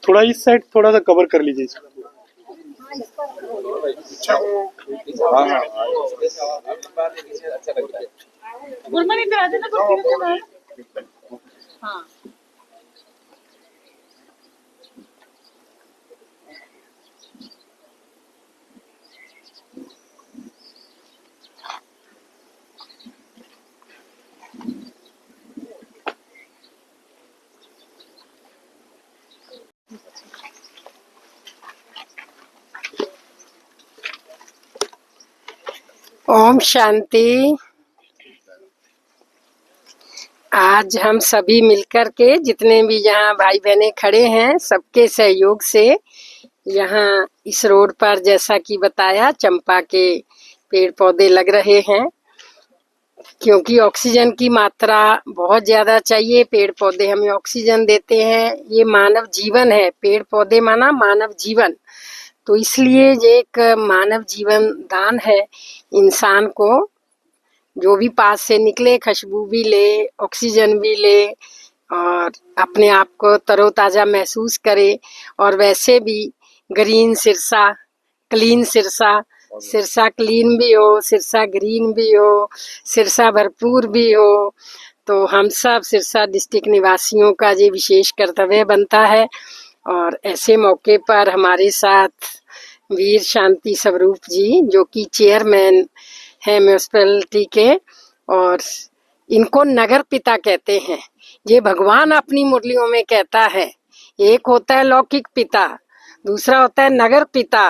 थोड़ा इस साइड थोड़ा सा कवर कर लीजिए इसको। हाँ। ओम शांति। आज हम सभी मिलकर के जितने भी यहाँ भाई बहनें खड़े हैं सबके सहयोग से यहाँ इस रोड पर जैसा कि बताया चंपा के पेड़ पौधे लग रहे हैं, क्योंकि ऑक्सीजन की मात्रा बहुत ज्यादा चाहिए। पेड़ पौधे हमें ऑक्सीजन देते हैं, ये मानव जीवन है। पेड़ पौधे माना मानव जीवन, तो इसलिए ये एक मानव जीवन दान है। इंसान को जो भी पास से निकले खुशबू भी ले, ऑक्सीजन भी ले और अपने आप को तरोताजा महसूस करे। और वैसे भी green Sirsa, clean Sirsa, Sirsa clean भी हो, सिरसा ग्रीन भी हो, सिरसा भरपूर भी हो। तो हम सब सिरसा डिस्ट्रिक्ट निवासियों का ये विशेष कर्तव्य बनता है। और ऐसे मौके पर हमारे साथ वीर शांति स्वरूप जी जो कि चेयरमैन है म्यूनिसिपैलिटी के, और इनको नगर पिता कहते हैं। ये भगवान अपनी मुरलियों में कहता है, एक होता है लौकिक पिता, दूसरा होता है नगर पिता।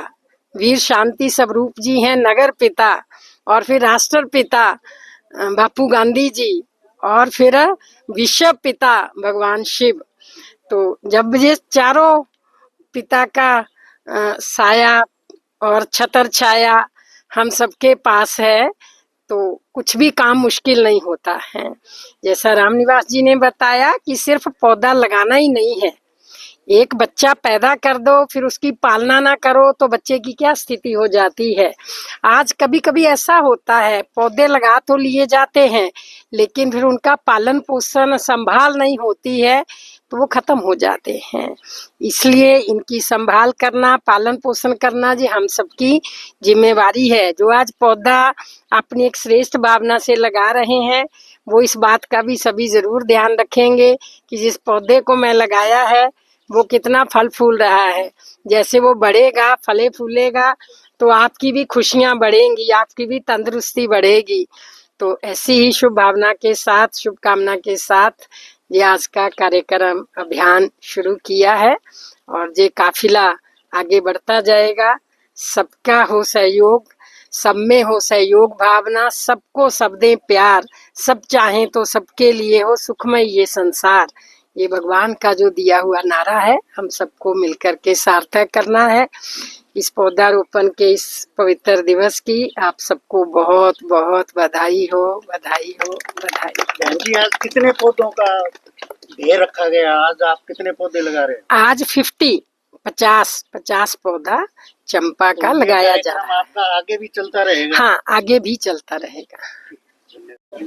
वीर शांति स्वरूप जी हैं नगर पिता, और फिर राष्ट्रपिता बापू गांधी जी, और फिर विश्व पिता भगवान शिव। तो जब ये चारों पिता का साया और छतर छाया हम सबके पास है तो कुछ भी काम मुश्किल नहीं होता है। जैसा रामनिवास जी ने बताया कि सिर्फ पौधा लगाना ही नहीं है, एक बच्चा पैदा कर दो फिर उसकी पालना ना करो तो बच्चे की क्या स्थिति हो जाती है। आज कभी कभी ऐसा होता है पौधे लगा तो लिए जाते हैं लेकिन फिर उनका पालन पोषण संभाल नहीं होती है तो वो खत्म हो जाते हैं। इसलिए इनकी संभाल करना, पालन पोषण करना जी हम सबकी जिम्मेवारी है। जो आज पौधा अपनी एक श्रेष्ठ भावना से लगा रहे हैं वो इस बात का भी सभी जरूर ध्यान रखेंगे कि जिस पौधे को मैं लगाया है वो कितना फल फूल रहा है। जैसे वो बढ़ेगा, फले फूलेगा तो आपकी भी खुशियां बढ़ेंगी, आपकी भी तंदुरुस्ती बढ़ेगी। तो ऐसी ही शुभ भावना के साथ, शुभकामना के साथ ये आज का कार्यक्रम अभियान शुरू किया है और ये काफिला आगे बढ़ता जाएगा। सबका हो सहयोग, सब में हो सहयोग भावना, सबको सब दें प्यार, सब चाहें तो सबके लिए हो सुखमय ये संसार। ये भगवान का जो दिया हुआ नारा है हम सबको मिलकर के सार्थक करना है। इस पौधारोपण के इस पवित्र दिवस की आप सबको बहुत बहुत बधाई हो, बधाई हो, बधाई। बहन जी आज कितने पौधों का ध्येय रखा गया? आज आप कितने पौधे लगा रहे हैं? आज 50 पौधा चंपा का लगाया जा रहा है। आपका आगे भी चलता रहेगा? हाँ, आगे भी चलता रहेगा।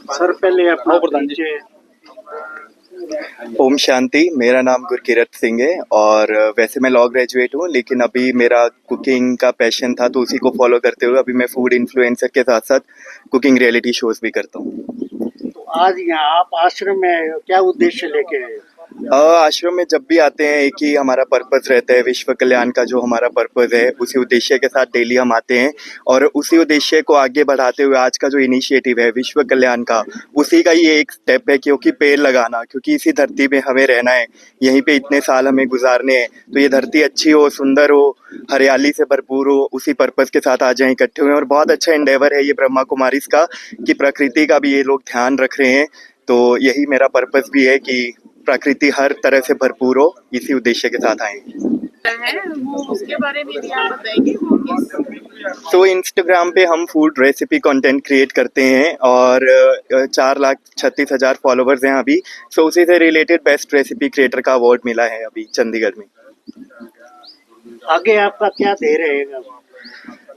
सर पहले अपना परिचय। ओम शांति। मेरा नाम गुरकीरत सिंह है और वैसे मैं लॉ ग्रेजुएट हूँ, लेकिन अभी मेरा कुकिंग का पैशन था तो उसी को फॉलो करते हुए अभी मैं फूड इन्फ्लुएंसर के साथ साथ कुकिंग रियलिटी शोज भी करता हूँ। तो आज यहाँ आप आश्रम में क्या उद्देश्य लेके आए? आश्रम में जब भी आते हैं एक ही हमारा पर्पस रहता है, विश्व कल्याण का जो हमारा पर्पस है उसी उद्देश्य के साथ डेली हम आते हैं और उसी उद्देश्य को आगे बढ़ाते हुए आज का जो इनिशिएटिव है विश्व कल्याण का, उसी का ये एक स्टेप है क्योंकि पेड़ लगाना, क्योंकि इसी धरती पे हमें रहना है, यहीं पे इतने साल हमें गुजारने हैं तो ये धरती अच्छी हो, सुंदर हो, हरियाली से भरपूर हो, उसी पर्पस के साथ आज यहाँ इकट्ठे हुए हैं। और बहुत अच्छा एंडेवर है ये ब्रह्मा कुमारीज का कि प्रकृति का भी ये लोग ध्यान रख रहे हैं। तो यही मेरा पर्पस भी है कि प्रकृति हर तरह से भरपूर हो, इसी उद्देश्य के साथ आए वो उसके बारे में भी आप बताएंगे वो किस? तो इंस्टाग्राम पे हम फूड रेसिपी कंटेंट क्रिएट करते हैं और 4,36,000 फॉलोवर्स हैं अभी। सो उसी से रिलेटेड बेस्ट रेसिपी क्रिएटर का अवार्ड मिला है अभी चंडीगढ़ में। आगे आपका क्या ध्येय रहेगा?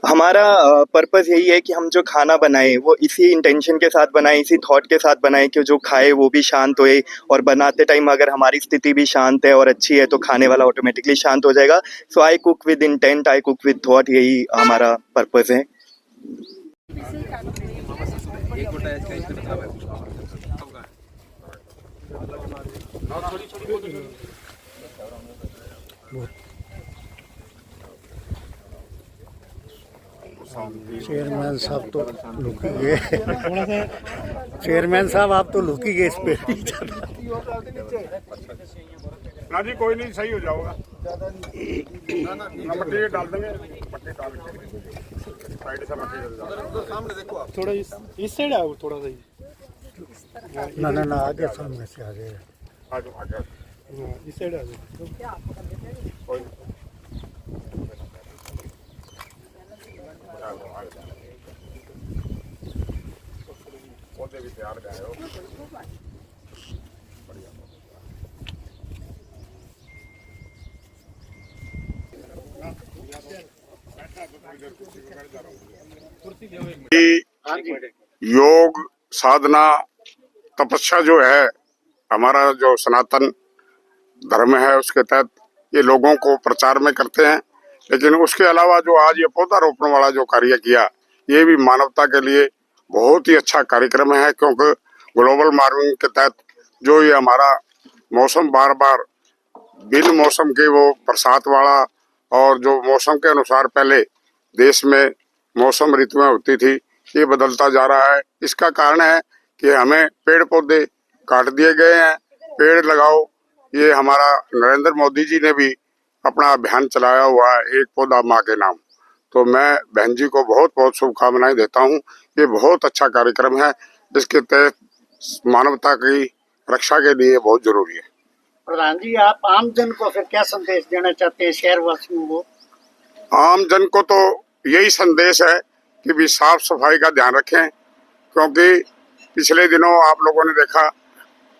हमारा पर्पस यही है कि हम जो खाना बनाएं वो इसी इंटेंशन के साथ बनाएं, इसी थॉट के साथ बनाएं कि जो खाए वो भी शांत होए, और बनाते टाइम अगर हमारी स्थिति भी शांत है और अच्छी है तो खाने वाला ऑटोमेटिकली शांत हो जाएगा। So I cook with intent, I cook with thought, यही हमारा पर्पस है। चेयरमैन साहब तो लुक ही गए। चेयरमैन साहब आप तो लुक ही गए इस पे। ना जी कोई नहीं, सही हो जाओगा। मट्टी डाल देंगे, मट्टी डाल के साइड से मट्टी डाल देंगे। सामने देखो आप, थोड़ा इस साइड आओ, थोड़ा सा ना ना ना आगे सामने से आगे। आ जाओ, आ जाओ। इस साइड आ जाओ। कोई नहीं। पौधे भी तैयार गए हो। योग साधना तपस्या जो है हमारा जो सनातन धर्म है उसके तहत ये लोगों को प्रचार में करते हैं, लेकिन उसके अलावा जो आज ये पौधा रोपण वाला जो कार्य किया ये भी मानवता के लिए बहुत ही अच्छा कार्यक्रम है, क्योंकि ग्लोबल वार्मिंग के तहत जो ये हमारा मौसम बार बार बिन मौसम के वो बरसात वाला और जो मौसम के अनुसार पहले देश में मौसम ऋतुएं होती थी ये बदलता जा रहा है। इसका कारण है कि हमें पेड़ पौधे काट दिए गए हैं। पेड़ लगाओ, ये हमारा नरेंद्र मोदी जी ने भी अपना अभियान चलाया हुआ है, एक पौधा माँ के नाम। तो मैं बहन जी को बहुत बहुत शुभकामनाएं देता हूँ। ये बहुत अच्छा कार्यक्रम है, इसके तहत मानवता की रक्षा के लिए बहुत जरूरी है। प्रधान जी आप आम जन को फिर क्या संदेश देना चाहते हैं शहर वासियों को? आम जन को तो यही संदेश है कि भी साफ सफाई का ध्यान रखें, क्योंकि पिछले दिनों आप लोगों ने देखा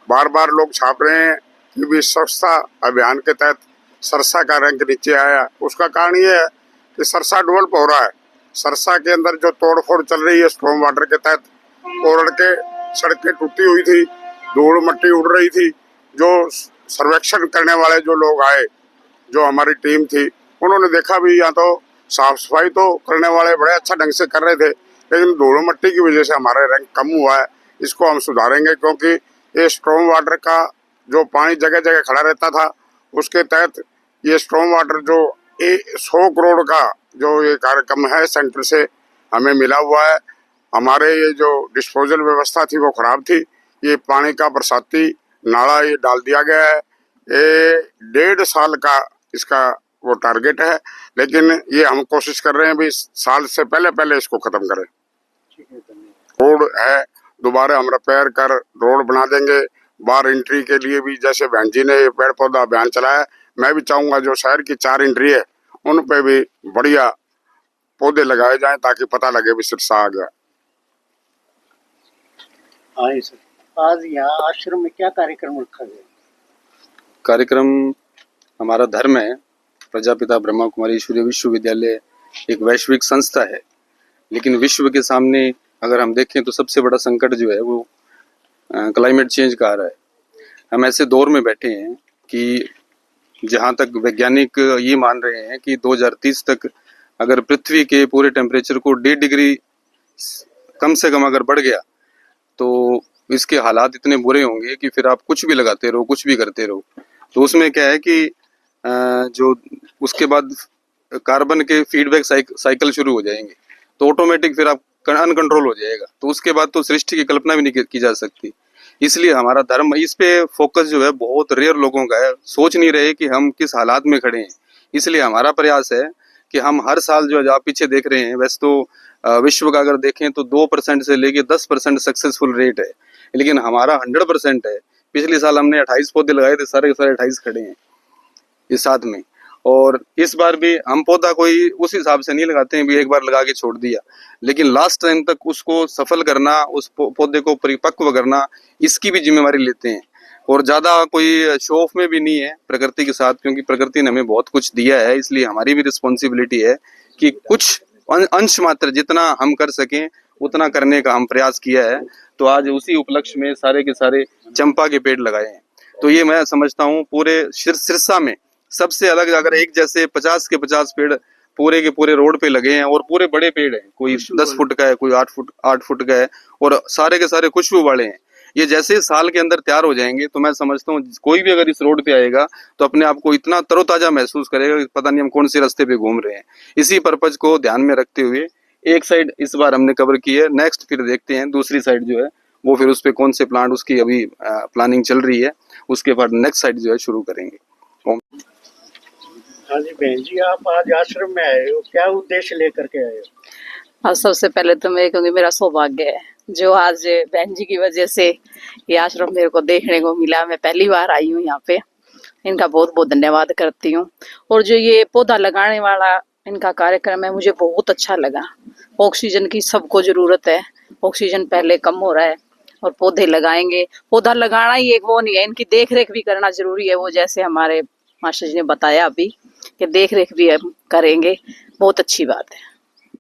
बार बार लोग छाप रहे हैं कि भी स्वच्छता अभियान के तहत सरसा का रैंक नीचे आया। उसका कारण ये है कि सरसा डेवलप हो रहा है। सरसा के अंदर जो तोड़फोड़ चल रही है स्ट्रॉम वाटर के तहत, कोरड़ के सड़कें टूटी हुई थी, धूल मट्टी उड़ रही थी। जो सर्वेक्षण करने वाले जो लोग आए, जो हमारी टीम थी, उन्होंने देखा भी यहाँ तो साफ सफाई तो करने वाले बड़े अच्छा ढंग से कर रहे थे, लेकिन धूल मट्टी की वजह से हमारा रैंक कम हुआ है। इसको हम सुधारेंगे, क्योंकि ये स्ट्रॉम वाटर का जो पानी जगह जगह खड़ा रहता था उसके तहत ये स्ट्रॉम वाटर जो 100 करोड़ का जो ये कार्यक्रम है सेंटर से हमें मिला हुआ है। हमारे ये जो डिस्पोजल व्यवस्था थी वो खराब थी। ये पानी का बरसाती नाला ये डाल दिया गया है। ये 1.5 साल का इसका वो टारगेट है, लेकिन ये हम कोशिश कर रहे हैं भी साल से पहले इसको खत्म करें। रोड है दोबारा हम रिपेयर कर रोड बना देंगे। बार एंट्री के लिए भी जैसे बहन जी ने पेड़ पौधा अभियान चलाया, मैं भी चाहूंगा जो शहर की 4 एंट्री है उन पे भी बढ़िया पौधे लगाए जाएं ताकि पता लगे भी सिरसा आ गया। हाँ सर, आज यहाँ आश्रम में क्या कार्यक्रम रखा गया? कार्यक्रम हमारा धर्म है। प्रजापिता ब्रह्मा कुमारी ईश्वरीय विश्वविद्यालय एक वैश्विक संस्था है, लेकिन विश्व के सामने अगर हम देखें तो सबसे बड़ा संकट जो है वो क्लाइमेट चेंज का आ रहा है। हम ऐसे दौर में बैठे हैं कि जहाँ तक वैज्ञानिक ये मान रहे हैं कि 2030 तक अगर पृथ्वी के पूरे टेम्परेचर को 1.5 डिग्री कम से कम अगर बढ़ गया तो इसके हालात इतने बुरे होंगे कि फिर आप कुछ भी लगाते रहो, कुछ भी करते रहो। तो उसमें क्या है कि जो उसके बाद कार्बन के फीडबैक साइकिल शुरू हो जाएंगे, तो ऑटोमेटिक फिर आप अनकंट्रोल हो जाएगा। तो उसके बाद तो सृष्टि की कल्पना भी नहीं की जा सकती। इसलिए हमारा धर्म इस पे फोकस जो है बहुत रेयर लोगों का है, सोच नहीं रहे कि हम किस हालात में खड़े हैं। इसलिए हमारा प्रयास है कि हम हर साल जो आप पीछे देख रहे हैं, वैसे तो विश्व का अगर देखें तो 2% से लेके 10% सक्सेसफुल रेट है, लेकिन हमारा 100% है। पिछले साल हमने 28 पौधे लगाए थे, सारे के सारे 28 खड़े हैं इस साथ में। और इस बार भी हम पौधा कोई उस हिसाब से नहीं लगाते हैं भी एक बार लगा के छोड़ दिया, लेकिन लास्ट टाइम तक उसको सफल करना, उस पौधे को परिपक्व करना, इसकी भी जिम्मेवारी लेते हैं। और ज्यादा कोई शो ऑफ में भी नहीं है प्रकृति के साथ, क्योंकि प्रकृति ने हमें बहुत कुछ दिया है। इसलिए हमारी भी रिस्पॉन्सिबिलिटी है कि कुछ अंश मात्र जितना हम कर सकें उतना करने का हम प्रयास किया है। तो आज उसी उपलक्ष्य में सारे के सारे चंपा के पेड़ लगाए हैं। तो ये मैं समझता हूँ पूरे सिरसा में सबसे अलग, अगर एक जैसे 50 के 50 पेड़ पूरे के पूरे रोड पे लगे हैं और पूरे बड़े पेड़ हैं, कोई 10 फुट का है, कोई 8 फुट का है, और सारे के सारे खुशबू वाले हैं। ये जैसे साल के अंदर तैयार हो जाएंगे तो मैं समझता हूँ कोई भी अगर इस रोड पे आएगा तो अपने आप को इतना तरोताजा महसूस करेगा कि पता नहीं हम कौन से रास्ते पे घूम रहे हैं। इसी पर्पज को ध्यान में रखते हुए एक साइड इस बार हमने कवर की है, नेक्स्ट फिर देखते हैं दूसरी साइड जो है वो फिर उस पे कौन से प्लांट, उसकी अभी प्लानिंग चल रही है, उसके बाद नेक्स्ट साइड जो है शुरू करेंगे। हाँ जी बहन जी, आप आज आश्रम में आए हो, क्या उद्देश्य लेकर के आए हो? और सबसे पहले तो मैं कहूँगी मेरा सौभाग्य है जो आज बहन जी की वजह से ये आश्रम मेरे को देखने को मिला। मैं पहली बार आई हूँ यहाँ पे, इनका बहुत बहुत धन्यवाद करती हूँ। और जो ये पौधा लगाने वाला इनका कार्यक्रम है मुझे बहुत अच्छा लगा। ऑक्सीजन की सबको जरूरत है, ऑक्सीजन पहले कम हो रहा है और पौधे लगाएंगे। पौधा लगाना ही एक वो नहीं है, इनकी देख रेख भी करना जरूरी है। वो जैसे हमारे मास्टर जी ने बताया अभी कि देख रेख भी हम करेंगे, बहुत अच्छी बात है।